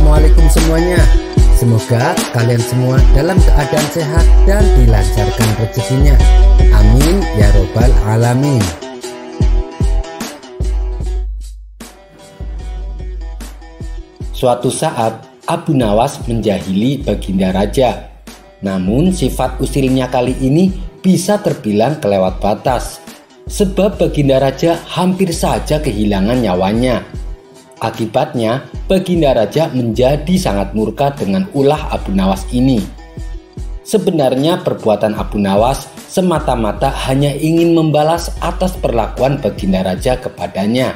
Assalamualaikum semuanya. Semoga kalian semua dalam keadaan sehat dan dilancarkan rezekinya. Amin ya robbal alamin. Suatu saat Abu Nawas menjahili Baginda Raja. Namun sifat usilnya kali ini bisa terbilang kelewat batas, sebab Baginda Raja hampir saja kehilangan nyawanya. Akibatnya, Baginda Raja menjadi sangat murka dengan ulah Abu Nawas ini. Sebenarnya perbuatan Abu Nawas semata-mata hanya ingin membalas atas perlakuan Baginda Raja kepadanya.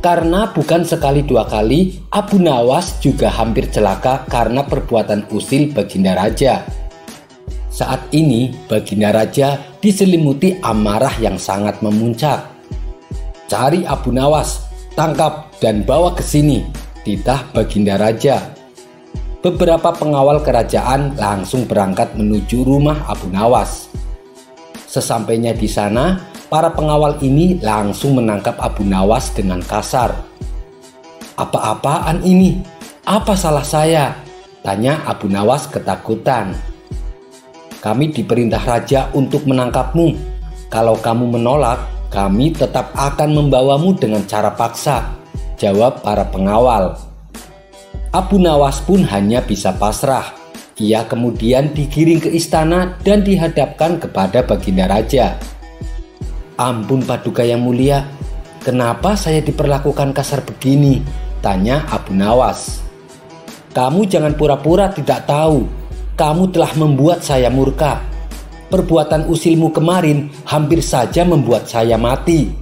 Karena bukan sekali dua kali, Abu Nawas juga hampir celaka karena perbuatan usil Baginda Raja. Saat ini, Baginda Raja diselimuti amarah yang sangat memuncak. "Cari Abu Nawas, tangkap dan bawa ke sini," titah Baginda Raja. Beberapa pengawal kerajaan langsung berangkat menuju rumah Abu Nawas. Sesampainya di sana, para pengawal ini langsung menangkap Abu Nawas dengan kasar. "Apa-apaan ini? Apa salah saya?" tanya Abu Nawas ketakutan. "Kami diperintah raja untuk menangkapmu. Kalau kamu menolak, kami tetap akan membawamu dengan cara paksa," jawab para pengawal. Abu Nawas pun hanya bisa pasrah. Ia kemudian digiring ke istana dan dihadapkan kepada Baginda Raja. "Ampun Paduka yang mulia, kenapa saya diperlakukan kasar begini?" tanya Abu Nawas. "Kamu jangan pura-pura tidak tahu. Kamu telah membuat saya murka. Perbuatan usilmu kemarin hampir saja membuat saya mati.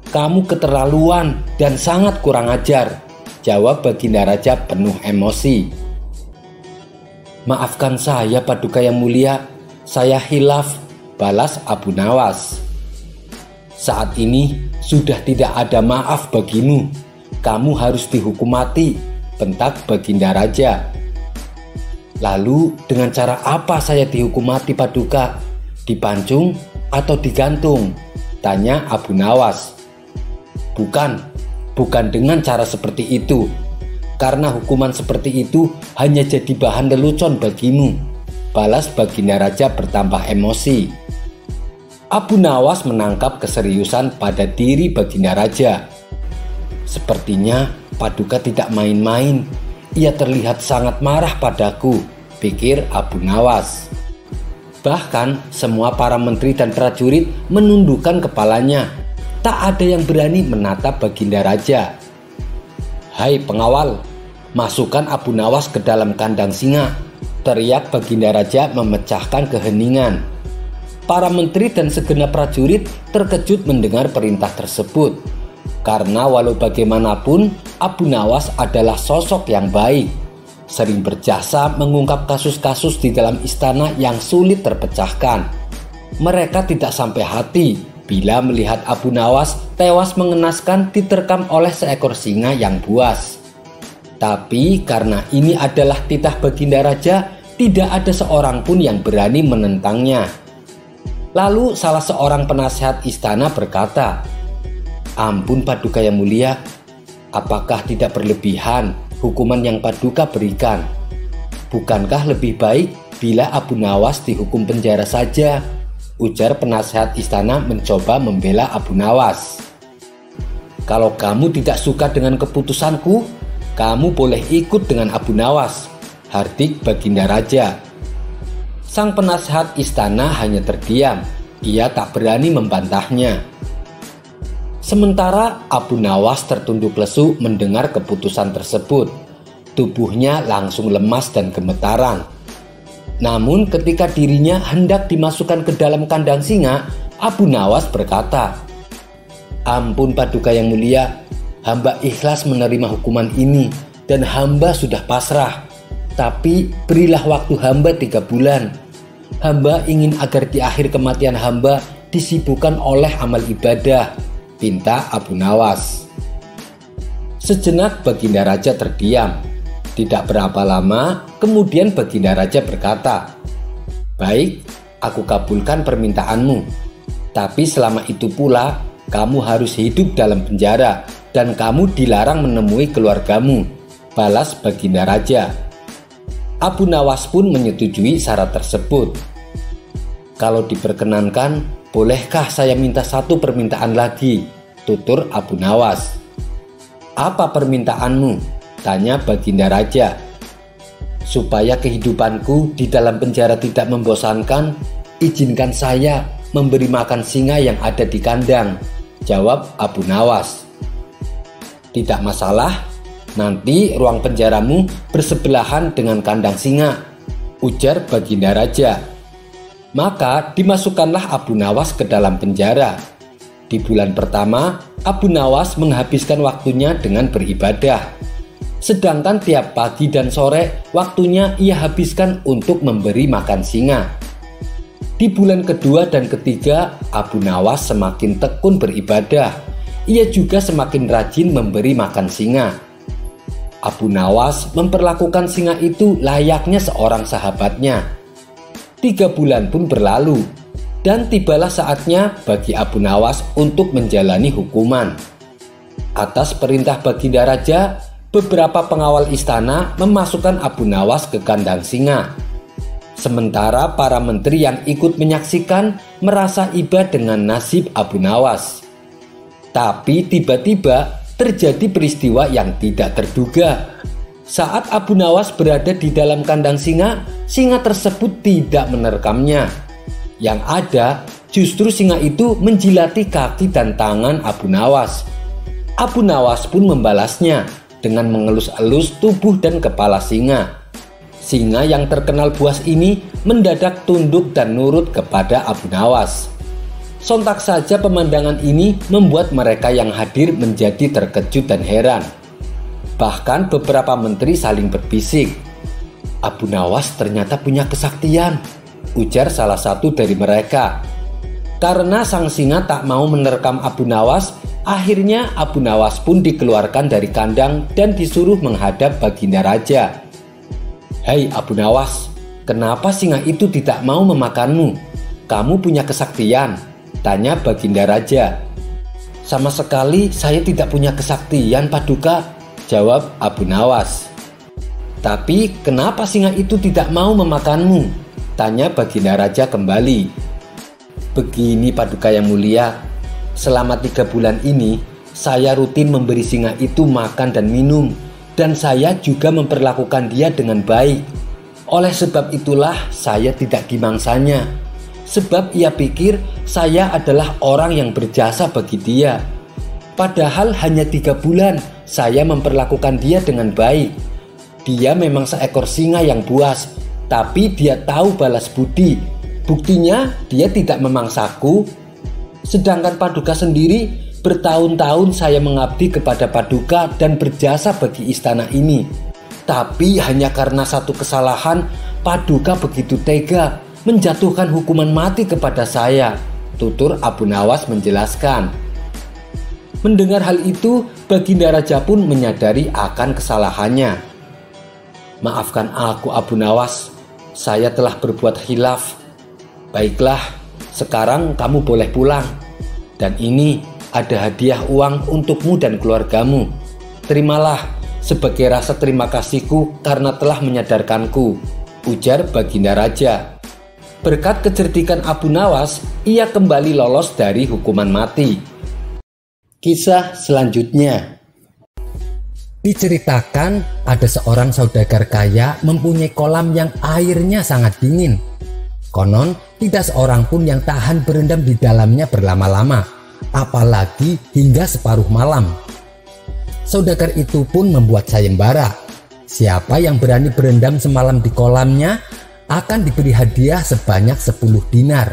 Kamu keterlaluan dan sangat kurang ajar," jawab Baginda Raja penuh emosi. "Maafkan saya Paduka yang mulia, saya hilaf," balas Abu Nawas. "Saat ini sudah tidak ada maaf bagimu. Kamu harus dihukum mati," bentak Baginda Raja. "Lalu dengan cara apa saya dihukum mati Paduka? Dipancung atau digantung?" tanya Abu Nawas. Bukan dengan cara seperti itu. Karena hukuman seperti itu hanya jadi bahan lelucon bagimu," balas Baginda Raja bertambah emosi. Abu Nawas menangkap keseriusan pada diri Baginda Raja. "Sepertinya Paduka tidak main-main. Ia terlihat sangat marah padaku," pikir Abu Nawas. Bahkan semua para menteri dan prajurit menundukkan kepalanya. Tak ada yang berani menatap Baginda Raja. "Hai pengawal, masukkan Abu Nawas ke dalam kandang singa," teriak Baginda Raja memecahkan keheningan. Para menteri dan segenap prajurit terkejut mendengar perintah tersebut. Karena walau bagaimanapun, Abu Nawas adalah sosok yang baik, sering berjasa mengungkap kasus-kasus di dalam istana yang sulit terpecahkan. Mereka tidak sampai hati bila melihat Abu Nawas tewas mengenaskan diterkam oleh seekor singa yang buas. Tapi karena ini adalah titah Baginda Raja, tidak ada seorang pun yang berani menentangnya. Lalu salah seorang penasehat istana berkata, "Ampun Paduka yang mulia, apakah tidak berlebihan hukuman yang Paduka berikan? Bukankah lebih baik bila Abu Nawas dihukum penjara saja?" ujar penasehat istana mencoba membela Abu Nawas. "Kalau kamu tidak suka dengan keputusanku, kamu boleh ikut dengan Abu Nawas," hardik Baginda Raja. Sang penasehat istana hanya terdiam. Ia tak berani membantahnya. Sementara Abu Nawas tertunduk lesu mendengar keputusan tersebut. Tubuhnya langsung lemas dan gemetaran. Namun ketika dirinya hendak dimasukkan ke dalam kandang singa, Abu Nawas berkata, "Ampun Paduka yang mulia, hamba ikhlas menerima hukuman ini dan hamba sudah pasrah. Tapi berilah waktu hamba 3 bulan. Hamba ingin agar di akhir kematian hamba disibukkan oleh amal ibadah," pinta Abu Nawas. Sejenak Baginda Raja terdiam. Tidak berapa lama, kemudian Baginda Raja berkata, "Baik, aku kabulkan permintaanmu. Tapi selama itu pula, kamu harus hidup dalam penjara dan kamu dilarang menemui keluargamu," balas Baginda Raja. Abu Nawas pun menyetujui syarat tersebut. "Kalau diperkenankan, bolehkah saya minta satu permintaan lagi?" tutur Abu Nawas. "Apa permintaanmu?" tanya Baginda Raja. "Supaya kehidupanku di dalam penjara tidak membosankan, izinkan saya memberi makan singa yang ada di kandang," jawab Abu Nawas. "Tidak masalah, nanti ruang penjaramu bersebelahan dengan kandang singa," ujar Baginda Raja. Maka dimasukkanlah Abu Nawas ke dalam penjara. Di bulan pertama, Abu Nawas menghabiskan waktunya dengan beribadah. Sedangkan tiap pagi dan sore waktunya ia habiskan untuk memberi makan singa. Di bulan kedua dan ketiga, Abu Nawas semakin tekun beribadah. Ia juga semakin rajin memberi makan singa. Abu Nawas memperlakukan singa itu layaknya seorang sahabatnya. 3 bulan pun berlalu, dan tibalah saatnya bagi Abu Nawas untuk menjalani hukuman. Atas perintah Baginda Raja, beberapa pengawal istana memasukkan Abu Nawas ke kandang singa. Sementara para menteri yang ikut menyaksikan merasa iba dengan nasib Abu Nawas. Tapi tiba-tiba terjadi peristiwa yang tidak terduga. Saat Abu Nawas berada di dalam kandang singa, singa tersebut tidak menerkamnya. Yang ada justru singa itu menjilati kaki dan tangan Abu Nawas. Abu Nawas pun membalasnya dengan mengelus-elus tubuh dan kepala singa. Singa yang terkenal buas ini mendadak tunduk dan nurut kepada Abu Nawas. Sontak saja pemandangan ini membuat mereka yang hadir menjadi terkejut dan heran. Bahkan beberapa menteri saling berbisik. "Abu Nawas ternyata punya kesaktian," ujar salah satu dari mereka. Karena sang singa tak mau menerkam Abu Nawas, akhirnya Abu Nawas pun dikeluarkan dari kandang dan disuruh menghadap Baginda Raja. "Hei Abu Nawas, kenapa singa itu tidak mau memakanmu? Kamu punya kesaktian?" tanya Baginda Raja. "Sama sekali saya tidak punya kesaktian, Paduka," jawab Abu Nawas. "Tapi kenapa singa itu tidak mau memakanmu?" tanya Baginda Raja kembali. "Begini Paduka yang mulia, selama 3 bulan ini saya rutin memberi singa itu makan dan minum, dan saya juga memperlakukan dia dengan baik. Oleh sebab itulah saya tidak dimangsanya, sebab ia pikir saya adalah orang yang berjasa bagi dia. Padahal hanya 3 bulan saya memperlakukan dia dengan baik. Dia memang seekor singa yang buas, tapi dia tahu balas budi. Buktinya dia tidak memangsaku. Sedangkan Paduka sendiri, bertahun-tahun saya mengabdi kepada Paduka dan berjasa bagi istana ini. Tapi hanya karena satu kesalahan, Paduka begitu tega menjatuhkan hukuman mati kepada saya," tutur Abu Nawas menjelaskan. Mendengar hal itu, Baginda Raja pun menyadari akan kesalahannya. "Maafkan aku Abu Nawas, saya telah berbuat khilaf. Baiklah, sekarang kamu boleh pulang. Dan ini ada hadiah uang untukmu dan keluargamu. Terimalah sebagai rasa terima kasihku karena telah menyadarkanku," ujar Baginda Raja. Berkat kecerdikan Abu Nawas, ia kembali lolos dari hukuman mati. Kisah selanjutnya. Diceritakan ada seorang saudagar kaya mempunyai kolam yang airnya sangat dingin. Konon tidak seorang pun yang tahan berendam di dalamnya berlama-lama, apalagi hingga separuh malam. Saudagar itu pun membuat sayembara. Siapa yang berani berendam semalam di kolamnya akan diberi hadiah sebanyak 10 dinar.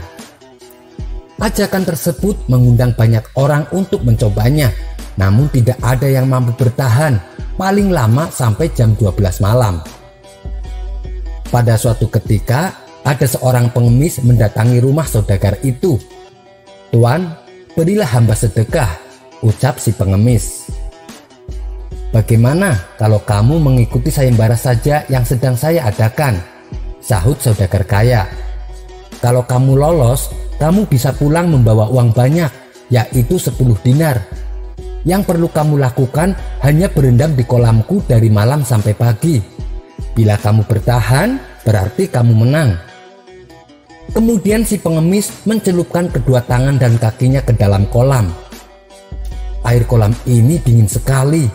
Ajakan tersebut mengundang banyak orang untuk mencobanya, namun tidak ada yang mampu bertahan, paling lama sampai jam 12 malam. Pada suatu ketika, ada seorang pengemis mendatangi rumah saudagar itu. "Tuan, berilah hamba sedekah," ucap si pengemis. "Bagaimana kalau kamu mengikuti sayembara saja yang sedang saya adakan?" sahut saudagar kaya. "Kalau kamu lolos, kamu bisa pulang membawa uang banyak, yaitu 10 dinar. Yang perlu kamu lakukan hanya berendam di kolamku dari malam sampai pagi. Bila kamu bertahan, berarti kamu menang." Kemudian si pengemis mencelupkan kedua tangan dan kakinya ke dalam kolam. "Air kolam ini dingin sekali,"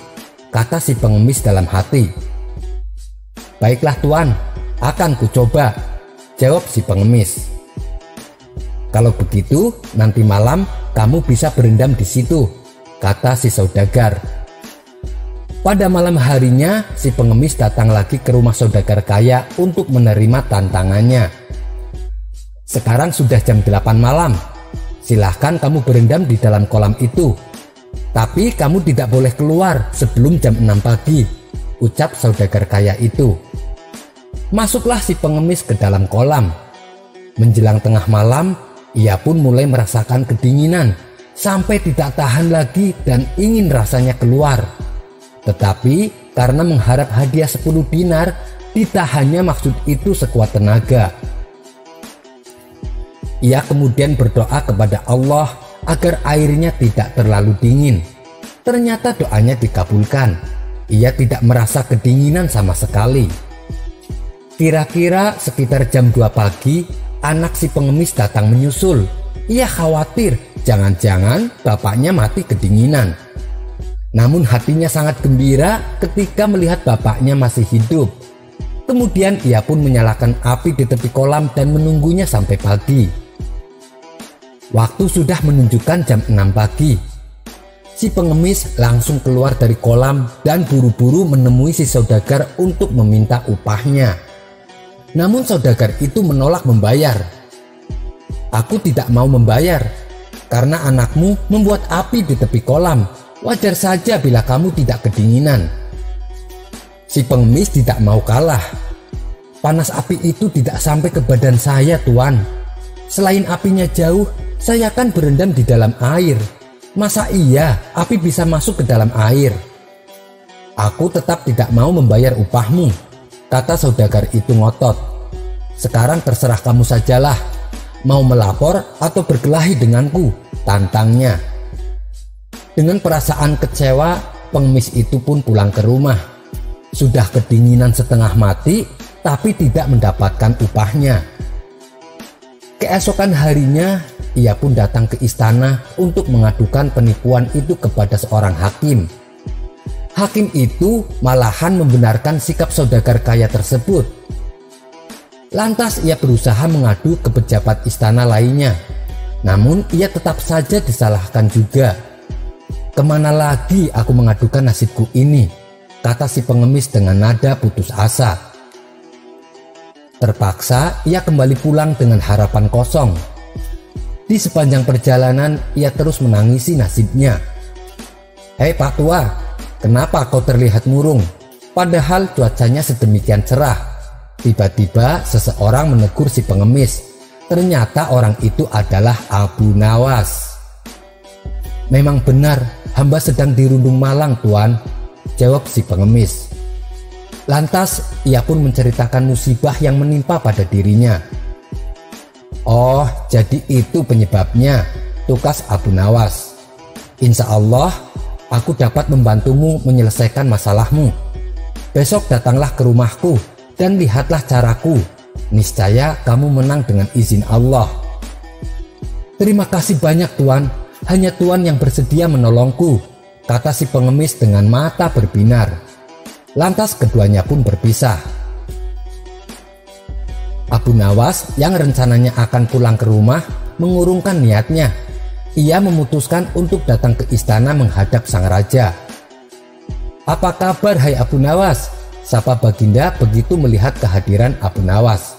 kata si pengemis dalam hati. "Baiklah tuan, akan kucoba," jawab si pengemis. "Kalau begitu, nanti malam kamu bisa berendam di situ," kata si saudagar. Pada malam harinya, si pengemis datang lagi ke rumah saudagar kaya untuk menerima tantangannya. "Sekarang sudah jam 8 malam. Silahkan kamu berendam di dalam kolam itu. Tapi kamu tidak boleh keluar sebelum jam 6 pagi, ucap saudagar kaya itu. Masuklah si pengemis ke dalam kolam. Menjelang tengah malam, ia pun mulai merasakan kedinginan sampai tidak tahan lagi dan ingin rasanya keluar. Tetapi karena mengharap hadiah 10 dinar, ditahannya maksud itu sekuat tenaga. Ia kemudian berdoa kepada Allah agar airnya tidak terlalu dingin. Ternyata doanya dikabulkan. Ia tidak merasa kedinginan sama sekali. Kira-kira sekitar jam 2 pagi, anak si pengemis datang menyusul. Ia khawatir jangan-jangan bapaknya mati kedinginan. Namun hatinya sangat gembira ketika melihat bapaknya masih hidup. Kemudian ia pun menyalakan api di tepi kolam dan menunggunya sampai pagi. Waktu sudah menunjukkan jam 6 pagi. Si pengemis langsung keluar dari kolam dan buru-buru menemui si saudagar untuk meminta upahnya. Namun saudagar itu menolak membayar. "Aku tidak mau membayar karena anakmu membuat api di tepi kolam. Wajar saja bila kamu tidak kedinginan." Si pengemis tidak mau kalah. "Panas api itu tidak sampai ke badan saya, Tuan. Selain apinya jauh, saya kan berendam di dalam air. Masa iya api bisa masuk ke dalam air?" "Aku tetap tidak mau membayar upahmu," kata saudagar itu ngotot. "Sekarang terserah kamu sajalah. Mau melapor atau berkelahi denganku?" tantangnya. Dengan perasaan kecewa, pengemis itu pun pulang ke rumah. Sudah kedinginan setengah mati, tapi tidak mendapatkan upahnya. Keesokan harinya, ia pun datang ke istana untuk mengadukan penipuan itu kepada seorang hakim. Hakim itu malahan membenarkan sikap saudagar kaya tersebut. Lantas ia berusaha mengadu ke pejabat istana lainnya. Namun ia tetap saja disalahkan juga. "Kemana lagi aku mengadukan nasibku ini?" kata si pengemis dengan nada putus asa. Terpaksa ia kembali pulang dengan harapan kosong. Di sepanjang perjalanan ia terus menangisi nasibnya. "Hei Pak Tua, kenapa kau terlihat murung? Padahal cuacanya sedemikian cerah." Tiba-tiba seseorang menegur si pengemis. Ternyata orang itu adalah Abu Nawas. "Memang benar, hamba sedang dirundung malang, Tuan," jawab si pengemis. Lantas ia pun menceritakan musibah yang menimpa pada dirinya. "Oh, jadi itu penyebabnya," tukas Abu Nawas. "Insya Allah aku dapat membantumu menyelesaikan masalahmu. Besok datanglah ke rumahku dan lihatlah caraku. Niscaya kamu menang dengan izin Allah." "Terima kasih banyak Tuan, hanya Tuan yang bersedia menolongku," kata si pengemis dengan mata berbinar. Lantas keduanya pun berpisah. Abu Nawas yang rencananya akan pulang ke rumah mengurungkan niatnya. Ia memutuskan untuk datang ke istana menghadap sang raja. "Apa kabar hai Abu Nawas?" sapa Baginda begitu melihat kehadiran Abu Nawas.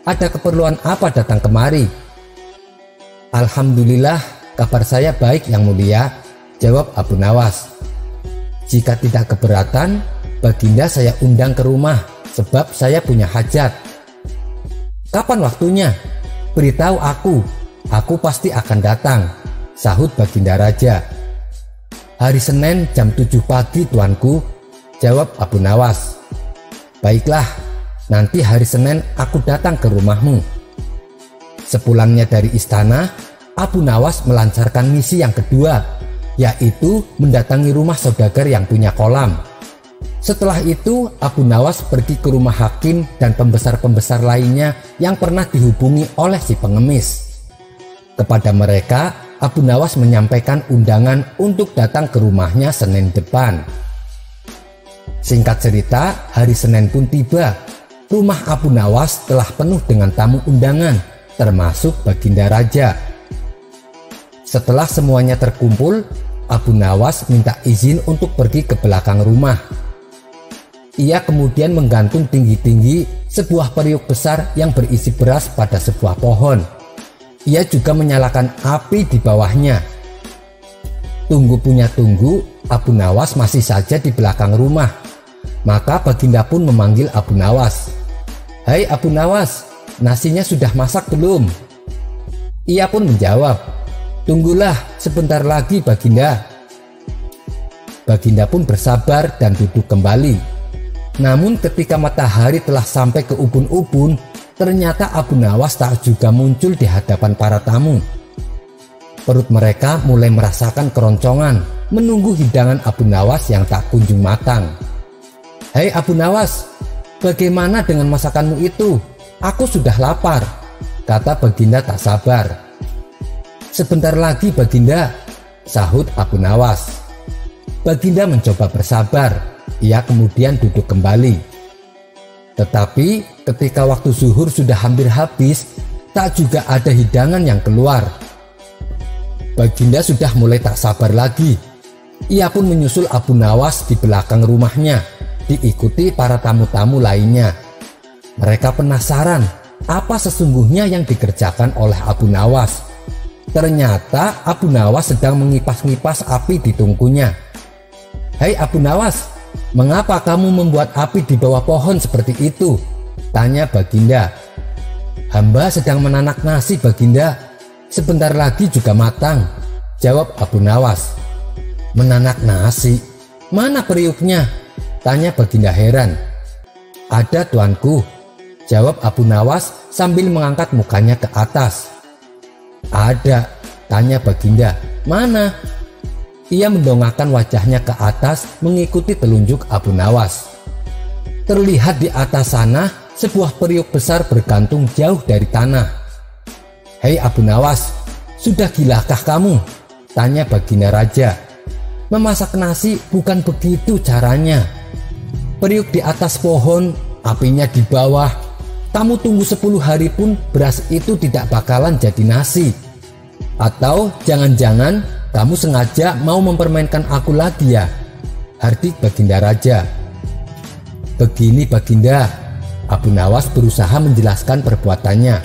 "Ada keperluan apa datang kemari?" "Alhamdulillah, kabar saya baik yang mulia," jawab Abu Nawas. "Jika tidak keberatan, Baginda saya undang ke rumah sebab saya punya hajat." "Kapan waktunya? Beritahu aku pasti akan datang," sahut Baginda Raja. "Hari Senin jam 7 pagi tuanku," jawab Abu Nawas. "Baiklah, nanti hari Senin aku datang ke rumahmu." Sepulangnya dari istana, Abu Nawas melancarkan misi yang kedua. yaitu mendatangi rumah saudagar yang punya kolam. Setelah itu, Abu Nawas pergi ke rumah hakim dan pembesar-pembesar lainnya yang pernah dihubungi oleh si pengemis. Kepada mereka, Abu Nawas menyampaikan undangan untuk datang ke rumahnya Senin depan. Singkat cerita, hari Senin pun tiba. Rumah Abu Nawas telah penuh dengan tamu undangan, termasuk Baginda Raja. Setelah semuanya terkumpul, Abu Nawas minta izin untuk pergi ke belakang rumah. Ia kemudian menggantung tinggi-tinggi sebuah periuk besar yang berisi beras pada sebuah pohon. Ia juga menyalakan api di bawahnya. Tunggu punya tunggu, Abu Nawas masih saja di belakang rumah. Maka Baginda pun memanggil Abu Nawas. "Hai Abu Nawas, nasinya sudah masak belum?" Ia pun menjawab, "Tunggulah sebentar lagi Baginda." Baginda pun bersabar dan duduk kembali. Namun ketika matahari telah sampai ke ubun-ubun, ternyata Abu Nawas tak juga muncul di hadapan para tamu. Perut mereka mulai merasakan keroncongan, menunggu hidangan Abu Nawas yang tak kunjung matang. "Hei Abu Nawas, bagaimana dengan masakanmu itu? Aku sudah lapar," kata Baginda tak sabar. "Sebentar lagi Baginda," sahut Abu Nawas. Baginda mencoba bersabar. Ia kemudian duduk kembali. Tetapi ketika waktu zuhur sudah hampir habis, tak juga ada hidangan yang keluar. Baginda sudah mulai tak sabar lagi. Ia pun menyusul Abu Nawas di belakang rumahnya, diikuti para tamu-tamu lainnya. Mereka penasaran apa sesungguhnya yang dikerjakan oleh Abu Nawas. Ternyata Abu Nawas sedang mengipas-ngipas api di tungkunya. "Hei Abu Nawas, mengapa kamu membuat api di bawah pohon seperti itu?" tanya Baginda. "Hamba sedang menanak nasi Baginda, sebentar lagi juga matang," jawab Abu Nawas. "Menanak nasi? Mana periuknya?" tanya Baginda heran. "Ada tuanku," jawab Abu Nawas sambil mengangkat mukanya ke atas. "Ada," tanya Baginda. "Mana?" Ia mendongakkan wajahnya ke atas mengikuti telunjuk Abu Nawas. Terlihat di atas sana sebuah periuk besar bergantung jauh dari tanah. "Hei Abu Nawas, sudah gilakah kamu?" tanya Baginda Raja. "Memasak nasi bukan begitu caranya. Periuk di atas pohon, apinya di bawah. Kamu tunggu 10 hari pun beras itu tidak bakalan jadi nasi. Atau jangan-jangan kamu sengaja mau mempermainkan aku lagi ya?" hardik Baginda Raja. "Begini Baginda," Abu Nawas berusaha menjelaskan perbuatannya.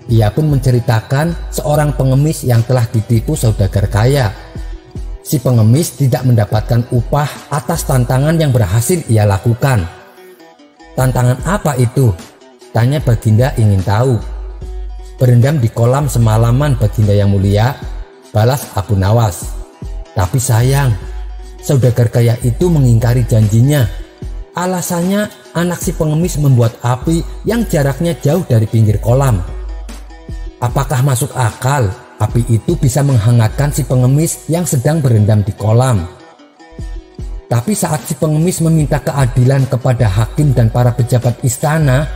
Ia pun menceritakan seorang pengemis yang telah ditipu saudagar kaya. Si pengemis tidak mendapatkan upah atas tantangan yang berhasil ia lakukan. "Tantangan apa itu?" tanya Baginda ingin tahu. "Berendam di kolam semalaman Baginda yang mulia," balas Abu Nawas. "Tapi sayang, saudagar kaya itu mengingkari janjinya. Alasannya anak si pengemis membuat api yang jaraknya jauh dari pinggir kolam. Apakah masuk akal api itu bisa menghangatkan si pengemis yang sedang berendam di kolam? Tapi saat si pengemis meminta keadilan kepada hakim dan para pejabat istana,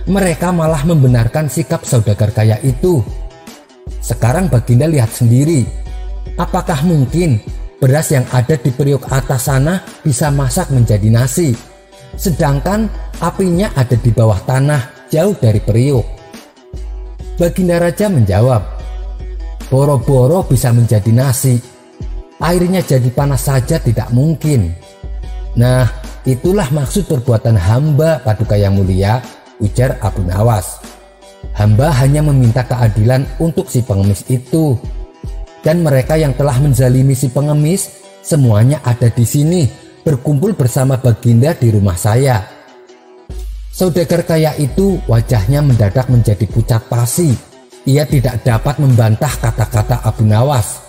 mereka malah membenarkan sikap saudagar kaya itu. Sekarang Baginda lihat sendiri, apakah mungkin beras yang ada di periuk atas sana bisa masak menjadi nasi, sedangkan apinya ada di bawah tanah jauh dari periuk?" Baginda Raja menjawab, "Boro-boro bisa menjadi nasi, airnya jadi panas saja tidak mungkin." "Nah, itulah maksud perbuatan hamba Paduka yang mulia," ujar Abu Nawas. "Hamba hanya meminta keadilan untuk si pengemis itu. Dan mereka yang telah menzalimi si pengemis, semuanya ada di sini, berkumpul bersama Baginda di rumah saya." Saudagar kaya itu wajahnya mendadak menjadi pucat pasi. Ia tidak dapat membantah kata-kata Abu Nawas.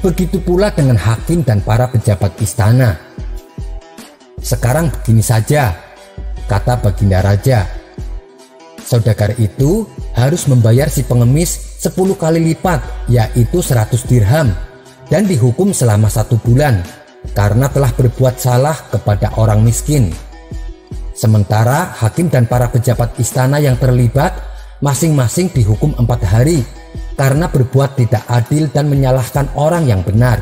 Begitu pula dengan hakim dan para pejabat istana. "Sekarang begini saja," kata Baginda Raja. "Saudagar itu harus membayar si pengemis 10 kali lipat, yaitu 100 dirham. dan dihukum selama 1 bulan karena telah berbuat salah kepada orang miskin. Sementara hakim dan para pejabat istana yang terlibat masing-masing dihukum 4 hari karena berbuat tidak adil dan menyalahkan orang yang benar.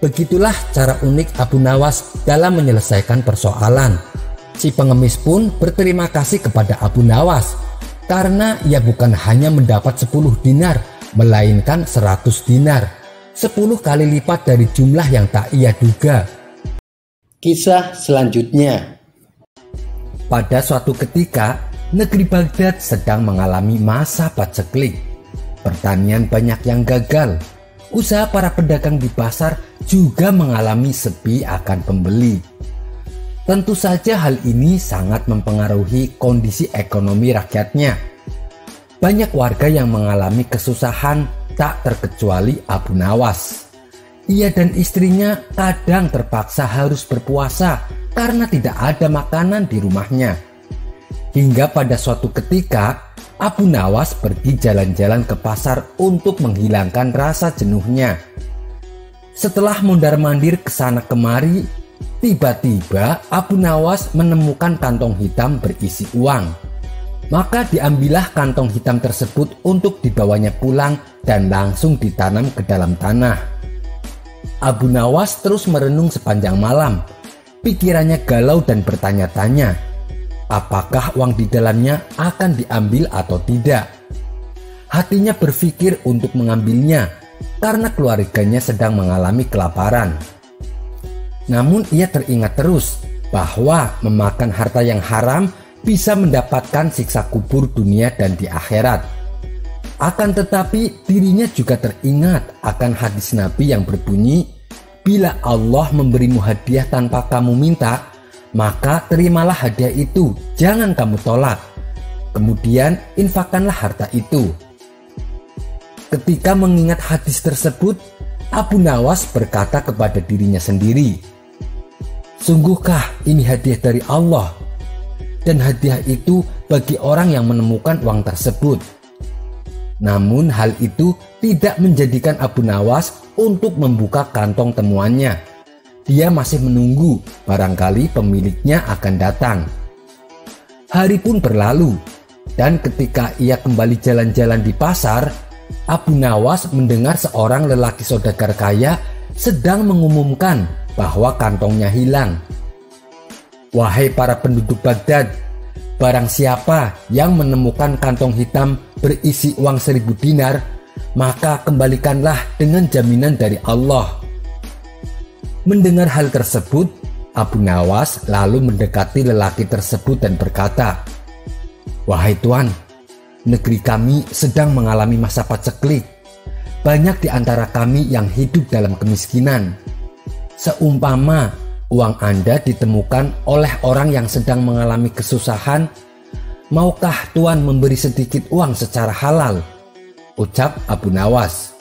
Begitulah cara unik Abu Nawas dalam menyelesaikan persoalan. Si pengemis pun berterima kasih kepada Abu Nawas karena ia bukan hanya mendapat 10 dinar melainkan 100 dinar, 10 kali lipat dari jumlah yang tak ia duga. Kisah selanjutnya. Pada suatu ketika, negeri Baghdad sedang mengalami masa paceklik. Pertanian banyak yang gagal. Usaha para pedagang di pasar juga mengalami sepi akan pembeli. Tentu saja hal ini sangat mempengaruhi kondisi ekonomi rakyatnya. Banyak warga yang mengalami kesusahan, tak terkecuali Abu Nawas. Ia dan istrinya kadang terpaksa harus berpuasa karena tidak ada makanan di rumahnya. Hingga pada suatu ketika, Abu Nawas pergi jalan-jalan ke pasar untuk menghilangkan rasa jenuhnya. Setelah mondar-mandir ke sana kemari, tiba-tiba Abu Nawas menemukan kantong hitam berisi uang. Maka diambillah kantong hitam tersebut untuk dibawanya pulang dan langsung ditanam ke dalam tanah. Abu Nawas terus merenung sepanjang malam. Pikirannya galau dan bertanya-tanya, apakah uang di dalamnya akan diambil atau tidak. Hatinya berpikir untuk mengambilnya karena keluarganya sedang mengalami kelaparan. Namun ia teringat terus bahwa memakan harta yang haram bisa mendapatkan siksa kubur dunia dan di akhirat. Akan tetapi dirinya juga teringat akan hadis Nabi yang berbunyi, bila Allah memberimu hadiah tanpa kamu minta, maka terimalah hadiah itu, jangan kamu tolak. Kemudian infakkanlah harta itu. Ketika mengingat hadis tersebut, Abu Nawas berkata kepada dirinya sendiri, sungguhkah ini hadiah dari Allah? Dan hadiah itu bagi orang yang menemukan uang tersebut. Namun hal itu tidak menjadikan Abu Nawas untuk membuka kantong temuannya. Dia masih menunggu, barangkali pemiliknya akan datang. Hari pun berlalu, dan ketika ia kembali jalan-jalan di pasar, Abu Nawas mendengar seorang lelaki saudagar kaya sedang mengumumkan bahwa kantongnya hilang. Wahai para penduduk Baghdad, barang siapa yang menemukan kantong hitam berisi uang 1000 dinar, maka kembalikanlah dengan jaminan dari Allah. Mendengar hal tersebut, Abu Nawas lalu mendekati lelaki tersebut dan berkata, wahai tuan, negeri kami sedang mengalami masa paceklik. Banyak di antara kami yang hidup dalam kemiskinan. Seumpama uang Anda ditemukan oleh orang yang sedang mengalami kesusahan, maukah tuan memberi sedikit uang secara halal? Ucap Abu Nawas.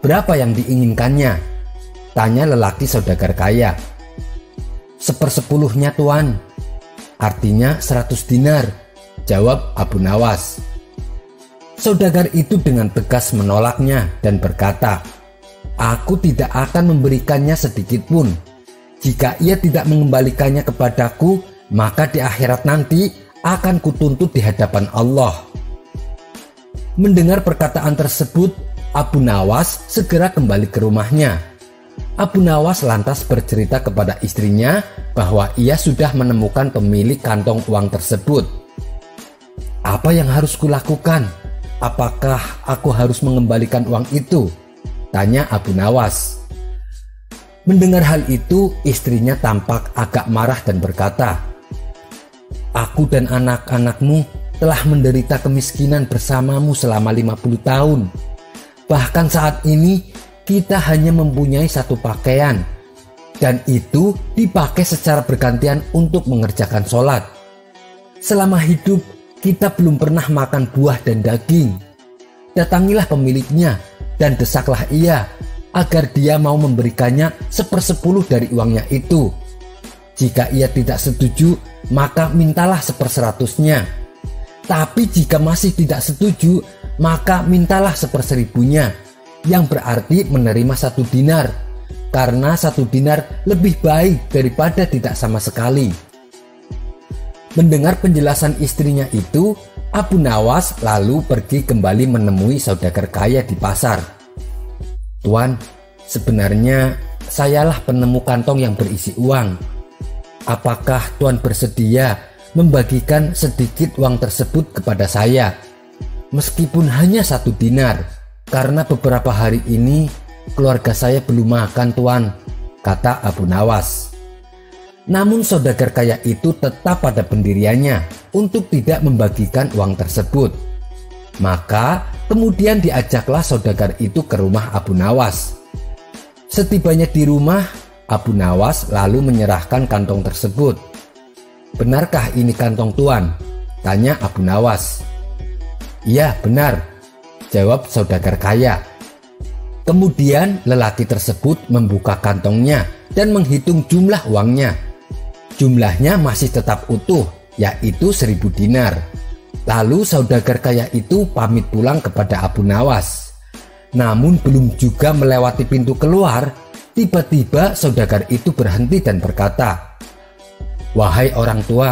Berapa yang diinginkannya? Tanya lelaki saudagar kaya. 1/10 tuan, artinya 100 dinar, jawab Abu Nawas. Saudagar itu dengan tegas menolaknya dan berkata, aku tidak akan memberikannya sedikit pun. Jika ia tidak mengembalikannya kepadaku, maka di akhirat nanti akan kutuntut di hadapan Allah. Mendengar perkataan tersebut, Abu Nawas segera kembali ke rumahnya. Abu Nawas lantas bercerita kepada istrinya bahwa ia sudah menemukan pemilik kantong uang tersebut. Apa yang harus kulakukan? Apakah aku harus mengembalikan uang itu? Tanya Abu Nawas. Mendengar hal itu, istrinya tampak agak marah dan berkata, aku dan anak-anakmu telah menderita kemiskinan bersamamu selama 50 tahun. Bahkan saat ini kita hanya mempunyai satu pakaian, dan itu dipakai secara bergantian untuk mengerjakan sholat. Selama hidup kita belum pernah makan buah dan daging. Datangilah pemiliknya dan desaklah ia agar dia mau memberikannya 1/10 dari uangnya itu. Jika ia tidak setuju, maka mintalah 1/100-nya. Tapi jika masih tidak setuju, maka mintalah 1/1000-nya. yang berarti menerima 1 dinar, karena 1 dinar lebih baik daripada tidak sama sekali. Mendengar penjelasan istrinya itu, Abu Nawas lalu pergi kembali menemui saudagar kaya di pasar. "Tuan, sebenarnya sayalah penemu kantong yang berisi uang. Apakah Tuan bersedia membagikan sedikit uang tersebut kepada saya? Meskipun hanya 1 dinar, karena beberapa hari ini keluarga saya belum makan, Tuan," kata Abu Nawas. Namun saudagar kaya itu tetap pada pendiriannya untuk tidak membagikan uang tersebut. Maka kemudian diajaklah saudagar itu ke rumah Abu Nawas. Setibanya di rumah, Abu Nawas lalu menyerahkan kantong tersebut. "Benarkah ini kantong Tuan?" tanya Abu Nawas. "Iya, benar," jawab saudagar kaya. Kemudian lelaki tersebut membuka kantongnya dan menghitung jumlah uangnya. Jumlahnya masih tetap utuh, yaitu 1.000 dinar. Lalu saudagar kaya itu pamit pulang kepada Abu Nawas. Namun belum juga melewati pintu keluar, tiba-tiba saudagar itu berhenti dan berkata, "Wahai orang tua,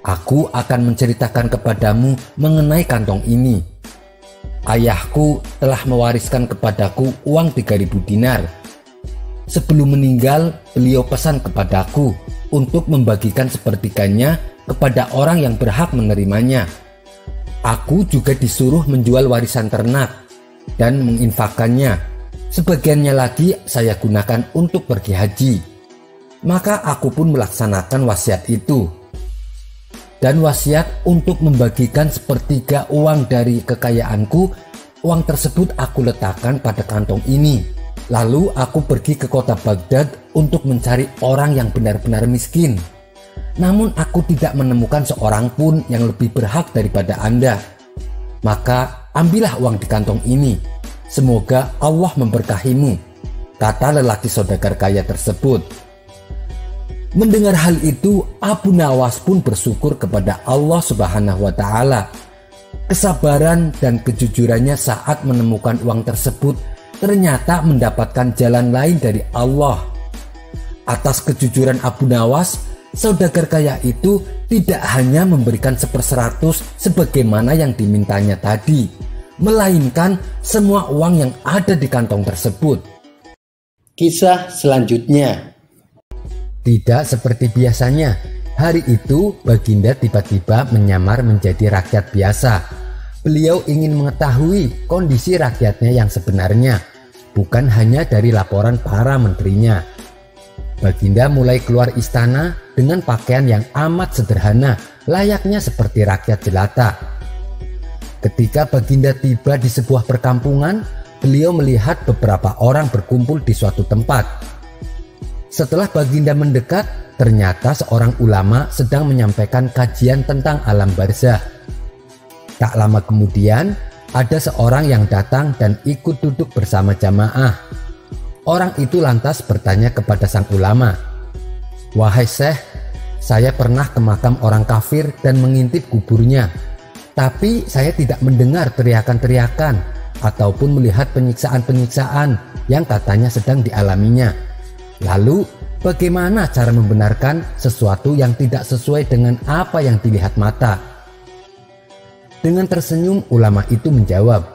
aku akan menceritakan kepadamu mengenai kantong ini. Ayahku telah mewariskan kepadaku uang 3.000 dinar. Sebelum meninggal, beliau pesan kepadaku untuk membagikan sepertiganya kepada orang yang berhak menerimanya. Aku juga disuruh menjual warisan ternak dan menginfakkannya. Sebagiannya lagi saya gunakan untuk pergi haji. Maka aku pun melaksanakan wasiat itu. Dan wasiat untuk membagikan sepertiga uang dari kekayaanku, uang tersebut aku letakkan pada kantong ini. Lalu aku pergi ke kota Baghdad untuk mencari orang yang benar-benar miskin. Namun aku tidak menemukan seorang pun yang lebih berhak daripada Anda. Maka ambillah uang di kantong ini. Semoga Allah memberkahimu," kata lelaki saudagar kaya tersebut. Mendengar hal itu, Abu Nawas pun bersyukur kepada Allah Subhanahu wa Ta'ala. Kesabaran dan kejujurannya saat menemukan uang tersebut ternyata mendapatkan jalan lain dari Allah. Atas kejujuran Abu Nawas, saudagar kaya itu tidak hanya memberikan 1/100 sebagaimana yang dimintanya tadi, melainkan semua uang yang ada di kantong tersebut. Kisah selanjutnya. Tidak seperti biasanya, hari itu Baginda tiba-tiba menyamar menjadi rakyat biasa. Beliau ingin mengetahui kondisi rakyatnya yang sebenarnya, bukan hanya dari laporan para menterinya. Baginda mulai keluar istana dengan pakaian yang amat sederhana, layaknya seperti rakyat jelata. Ketika Baginda tiba di sebuah perkampungan, beliau melihat beberapa orang berkumpul di suatu tempat. Setelah Baginda mendekat, ternyata seorang ulama sedang menyampaikan kajian tentang alam barzah. Tak lama kemudian, ada seorang yang datang dan ikut duduk bersama jamaah. Orang itu lantas bertanya kepada sang ulama, "Wahai Syekh, saya pernah ke makam orang kafir dan mengintip kuburnya. Tapi saya tidak mendengar teriakan-teriakan ataupun melihat penyiksaan-penyiksaan yang katanya sedang dialaminya. Lalu bagaimana cara membenarkan sesuatu yang tidak sesuai dengan apa yang dilihat mata?" Dengan tersenyum ulama itu menjawab,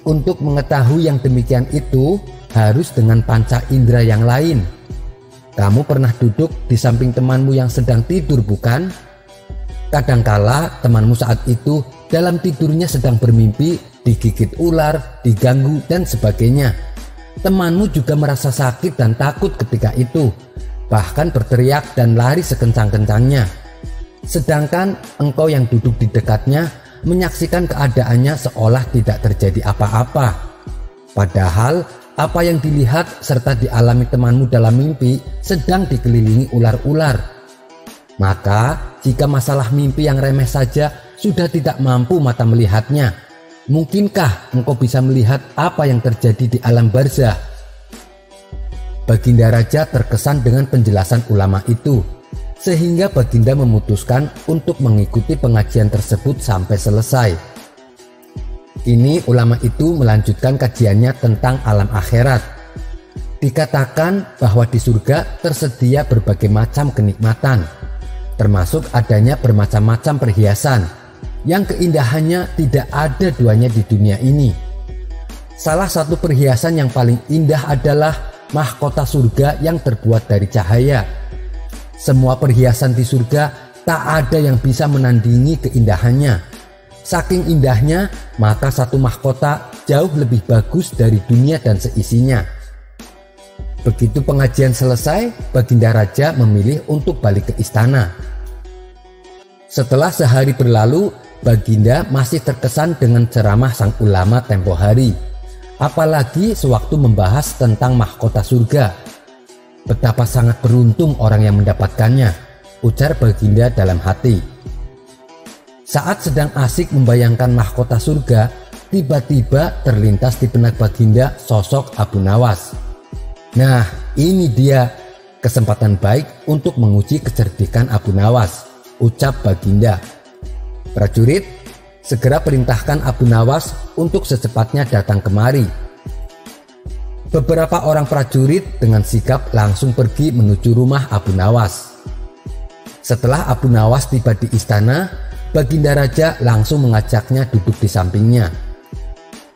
"Untuk mengetahui yang demikian itu harus dengan panca indera yang lain. Kamu pernah duduk di samping temanmu yang sedang tidur, bukan? Kadangkala temanmu saat itu dalam tidurnya sedang bermimpi digigit ular, diganggu dan sebagainya. Temanmu juga merasa sakit dan takut ketika itu, bahkan berteriak dan lari sekencang-kencangnya. Sedangkan engkau yang duduk di dekatnya menyaksikan keadaannya seolah tidak terjadi apa-apa. Padahal apa yang dilihat serta dialami temanmu dalam mimpi sedang dikelilingi ular-ular. Maka jika masalah mimpi yang remeh saja sudah tidak mampu mata melihatnya, mungkinkah engkau bisa melihat apa yang terjadi di alam barzah?" Baginda Raja terkesan dengan penjelasan ulama itu, sehingga Baginda memutuskan untuk mengikuti pengajian tersebut sampai selesai. Kini ulama itu melanjutkan kajiannya tentang alam akhirat. Dikatakan bahwa di surga tersedia berbagai macam kenikmatan, termasuk adanya bermacam-macam perhiasan yang keindahannya tidak ada duanya di dunia ini. Salah satu perhiasan yang paling indah adalah mahkota surga yang terbuat dari cahaya. Semua perhiasan di surga tak ada yang bisa menandingi keindahannya. Saking indahnya, maka satu mahkota jauh lebih bagus dari dunia dan seisinya. Begitu pengajian selesai, Baginda Raja memilih untuk balik ke istana. Setelah sehari berlalu, Baginda masih terkesan dengan ceramah sang ulama tempo hari. Apalagi sewaktu membahas tentang mahkota surga. Betapa sangat beruntung orang yang mendapatkannya, ujar Baginda dalam hati. Saat sedang asik membayangkan mahkota surga, tiba-tiba terlintas di benak Baginda sosok Abu Nawas. Nah, ini dia kesempatan baik untuk menguji kecerdikan Abu Nawas, ucap Baginda. Prajurit, segera perintahkan Abu Nawas untuk secepatnya datang kemari. Beberapa orang prajurit dengan sigap langsung pergi menuju rumah Abu Nawas. Setelah Abu Nawas tiba di istana, Baginda Raja langsung mengajaknya duduk di sampingnya.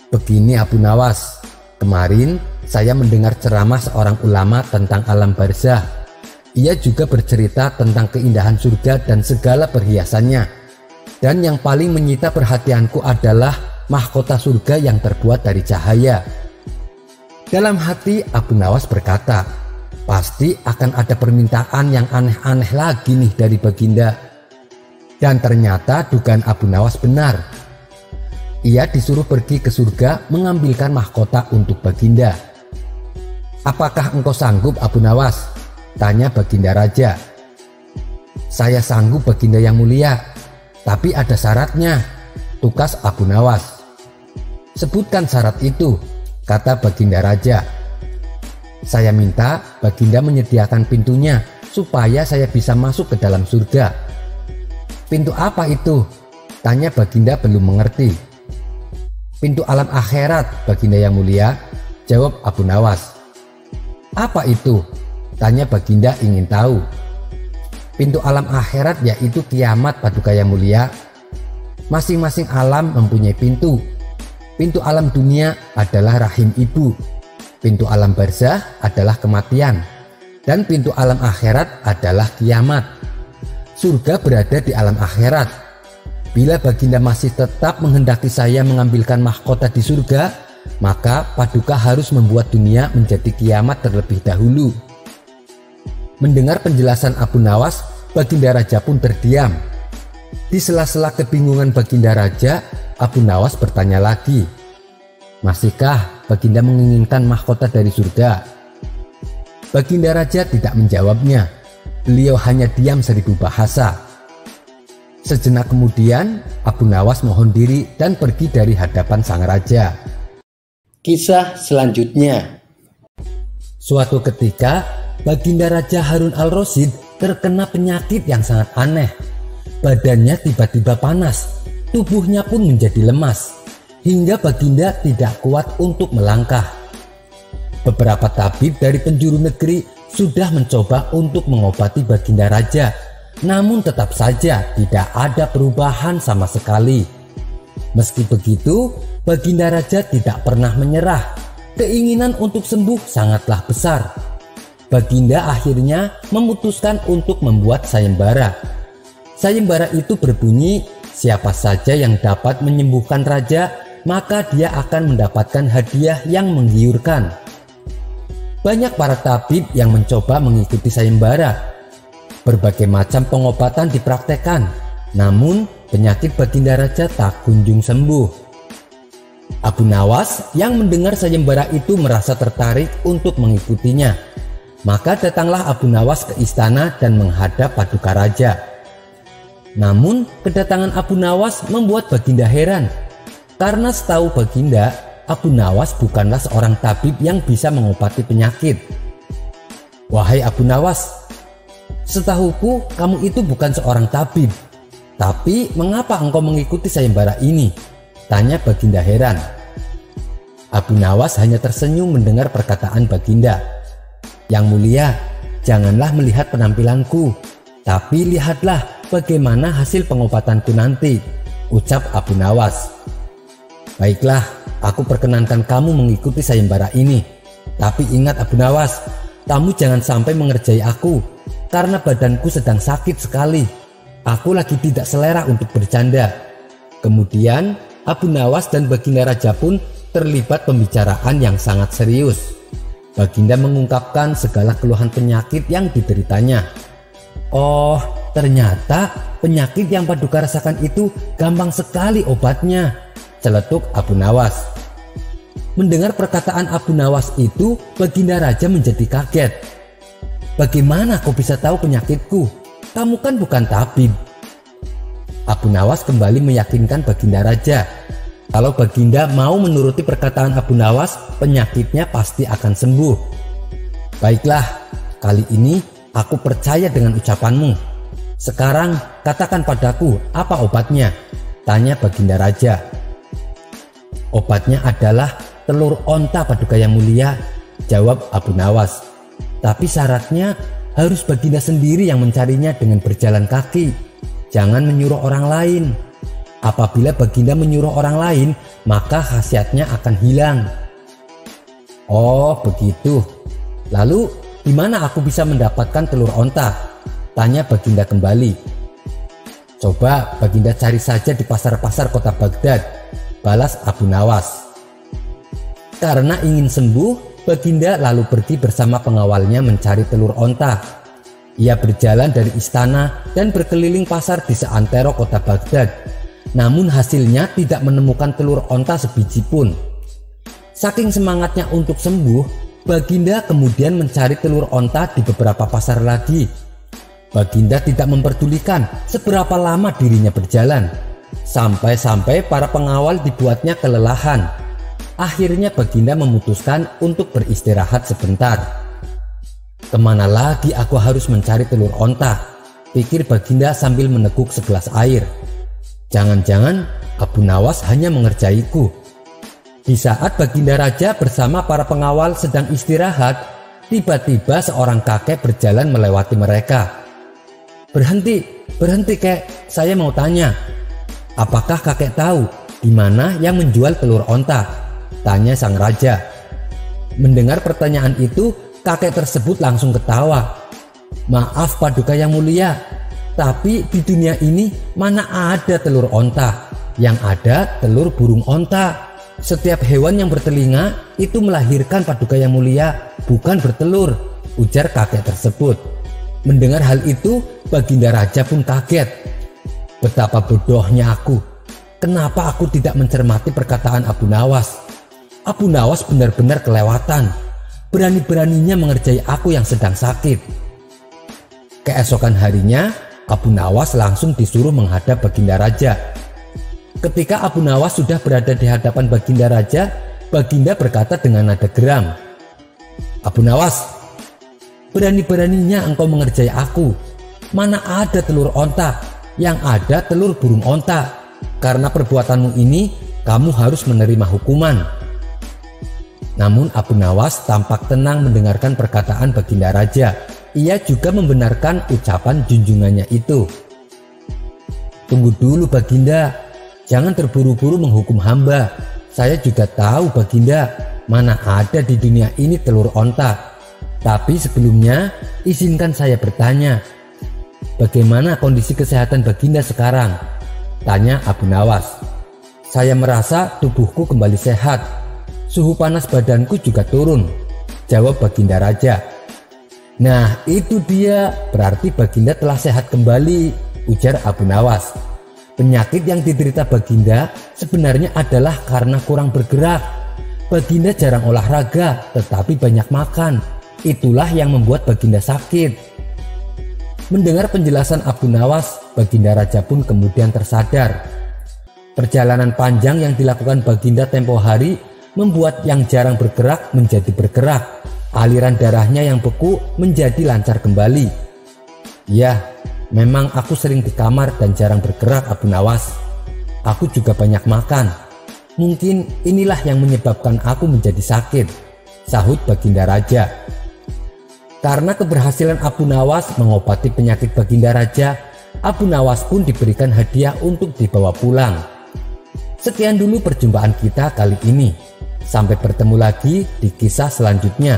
Begini Abu Nawas, kemarin saya mendengar ceramah seorang ulama tentang alam barzah. Ia juga bercerita tentang keindahan surga dan segala perhiasannya. Dan yang paling menyita perhatianku adalah mahkota surga yang terbuat dari cahaya. Dalam hati Abu Nawas berkata, pasti akan ada permintaan yang aneh-aneh lagi nih dari Baginda. Dan ternyata dugaan Abu Nawas benar. Ia disuruh pergi ke surga mengambilkan mahkota untuk Baginda. Apakah engkau sanggup Abu Nawas? Tanya Baginda Raja. Saya sanggup Baginda yang mulia, tapi ada syaratnya, tukas Abu Nawas. Sebutkan syarat itu, kata Baginda Raja. Saya minta Baginda menyediakan pintunya supaya saya bisa masuk ke dalam surga. Pintu apa itu? Tanya Baginda belum mengerti. Pintu alam akhirat Baginda yang mulia, jawab Abu Nawas. Apa itu? Tanya Baginda ingin tahu. Pintu alam akhirat yaitu kiamat Paduka yang mulia. Masing-masing alam mempunyai pintu. Pintu alam dunia adalah rahim ibu. Pintu alam barzah adalah kematian. Dan pintu alam akhirat adalah kiamat. Surga berada di alam akhirat. Bila Baginda masih tetap menghendaki saya mengambilkan mahkota di surga, maka Paduka harus membuat dunia menjadi kiamat terlebih dahulu. Mendengar penjelasan Abu Nawas, Baginda Raja pun terdiam. Di sela-sela kebingungan Baginda Raja, Abu Nawas bertanya lagi, masihkah Baginda menginginkan mahkota dari surga? Baginda Raja tidak menjawabnya. Beliau hanya diam 1000 bahasa. Sejenak kemudian, Abu Nawas mohon diri dan pergi dari hadapan sang raja. Kisah selanjutnya. Suatu ketika, Baginda Raja Harun al-Rasyid terkena penyakit yang sangat aneh. Badannya tiba-tiba panas, tubuhnya pun menjadi lemas, hingga Baginda tidak kuat untuk melangkah. Beberapa tabib dari penjuru negeri sudah mencoba untuk mengobati Baginda Raja, namun tetap saja tidak ada perubahan sama sekali. Meski begitu, Baginda Raja tidak pernah menyerah. Keinginan untuk sembuh sangatlah besar. Baginda akhirnya memutuskan untuk membuat sayembara. Sayembara itu berbunyi, siapa saja yang dapat menyembuhkan raja, maka dia akan mendapatkan hadiah yang menggiurkan. Banyak para tabib yang mencoba mengikuti sayembara. Berbagai macam pengobatan dipraktekkan, namun penyakit Baginda Raja tak kunjung sembuh. Abu Nawas yang mendengar sayembara itu merasa tertarik untuk mengikutinya. Maka datanglah Abu Nawas ke istana dan menghadap Paduka Raja. Namun kedatangan Abu Nawas membuat Baginda heran, karena setahu Baginda, Abu Nawas bukanlah seorang tabib yang bisa mengobati penyakit. Wahai Abu Nawas, setahuku kamu itu bukan seorang tabib. Tapi mengapa engkau mengikuti sayembara ini? Tanya Baginda heran. Abu Nawas hanya tersenyum mendengar perkataan Baginda. Yang mulia, janganlah melihat penampilanku, tapi lihatlah bagaimana hasil pengobatanku nanti, ucap Abu Nawas. Baiklah, aku perkenankan kamu mengikuti sayembara ini. Tapi ingat Abu Nawas, kamu jangan sampai mengerjai aku, karena badanku sedang sakit sekali. Aku lagi tidak selera untuk bercanda. Kemudian Abu Nawas dan Baginda Raja pun terlibat pembicaraan yang sangat serius. Baginda mengungkapkan segala keluhan penyakit yang dideritanya. Oh, ternyata penyakit yang Paduka rasakan itu gampang sekali obatnya, celetuk Abu Nawas. Mendengar perkataan Abu Nawas itu, Baginda Raja menjadi kaget. Bagaimana kau bisa tahu penyakitku? Kamu kan bukan tabib. Abu Nawas kembali meyakinkan Baginda Raja. Kalau Baginda mau menuruti perkataan Abu Nawas, penyakitnya pasti akan sembuh. Baiklah, kali ini aku percaya dengan ucapanmu. Sekarang katakan padaku apa obatnya? Tanya Baginda Raja. Obatnya adalah telur onta Paduka Yang Mulia, jawab Abu Nawas. Tapi syaratnya harus Baginda sendiri yang mencarinya dengan berjalan kaki. Jangan menyuruh orang lain. Apabila Baginda menyuruh orang lain, maka khasiatnya akan hilang. Oh, begitu. Lalu, di mana aku bisa mendapatkan telur onta? Tanya Baginda kembali. Coba Baginda cari saja di pasar-pasar kota Baghdad, balas Abu Nawas. Karena ingin sembuh, Baginda lalu pergi bersama pengawalnya mencari telur onta. Ia berjalan dari istana dan berkeliling pasar di seantero kota Baghdad. Namun hasilnya tidak menemukan telur onta sebiji pun. Saking semangatnya untuk sembuh, Baginda kemudian mencari telur onta di beberapa pasar lagi. Baginda tidak memperdulikan seberapa lama dirinya berjalan. Sampai-sampai para pengawal dibuatnya kelelahan. Akhirnya Baginda memutuskan untuk beristirahat sebentar. Kemana lagi aku harus mencari telur onta? Pikir Baginda sambil meneguk segelas air. Jangan-jangan Abu Nawas hanya mengerjaiku. Di saat Baginda Raja bersama para pengawal sedang istirahat, tiba-tiba seorang kakek berjalan melewati mereka. Berhenti kek, saya mau tanya. Apakah kakek tahu di mana yang menjual telur onta? Tanya sang raja. Mendengar pertanyaan itu, kakek tersebut langsung ketawa. Maaf Paduka Yang Mulia, tapi di dunia ini mana ada telur onta? Yang ada telur burung onta. Setiap hewan yang bertelinga itu melahirkan Paduka Yang Mulia, bukan bertelur, ujar kakek tersebut. Mendengar hal itu, Baginda Raja pun kaget. Betapa bodohnya aku. Kenapa aku tidak mencermati perkataan Abu Nawas? Abu Nawas benar-benar kelewatan. Berani-beraninya mengerjai aku yang sedang sakit. Keesokan harinya, Abu Nawas langsung disuruh menghadap Baginda Raja. Ketika Abu Nawas sudah berada di hadapan Baginda Raja, Baginda berkata dengan nada geram, Abu Nawas, berani-beraninya engkau mengerjai aku. Mana ada telur onta? Yang ada telur burung onta. Karena perbuatanmu ini, kamu harus menerima hukuman. Namun Abu Nawas tampak tenang mendengarkan perkataan Baginda Raja. Ia juga membenarkan ucapan junjungannya itu. Tunggu dulu Baginda, jangan terburu-buru menghukum hamba. Saya juga tahu Baginda, mana ada di dunia ini telur onta. Tapi sebelumnya, izinkan saya bertanya. Bagaimana kondisi kesehatan Baginda sekarang? Tanya Abu Nawas. Saya merasa tubuhku kembali sehat. Suhu panas badanku juga turun, jawab Baginda Raja. Nah itu dia, berarti Baginda telah sehat kembali, ujar Abu Nawas. Penyakit yang diderita Baginda sebenarnya adalah karena kurang bergerak. Baginda jarang olahraga tetapi banyak makan. Itulah yang membuat Baginda sakit. Mendengar penjelasan Abu Nawas, Baginda Raja pun kemudian tersadar. Perjalanan panjang yang dilakukan Baginda tempo hari membuat yang jarang bergerak menjadi bergerak. Aliran darahnya yang beku menjadi lancar kembali. Ya, memang aku sering di kamar dan jarang bergerak Abu Nawas. Aku juga banyak makan, Mungkin inilah yang menyebabkan aku menjadi sakit, sahut Baginda Raja. Karena keberhasilan Abu Nawas mengobati penyakit Baginda Raja, Abu Nawas pun diberikan hadiah untuk dibawa pulang. Sekian dulu perjumpaan kita kali ini. Sampai bertemu lagi di kisah selanjutnya.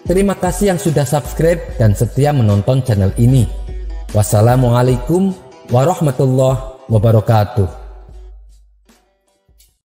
Terima kasih yang sudah subscribe dan setia menonton channel ini. Wassalamualaikum warahmatullahi wabarakatuh.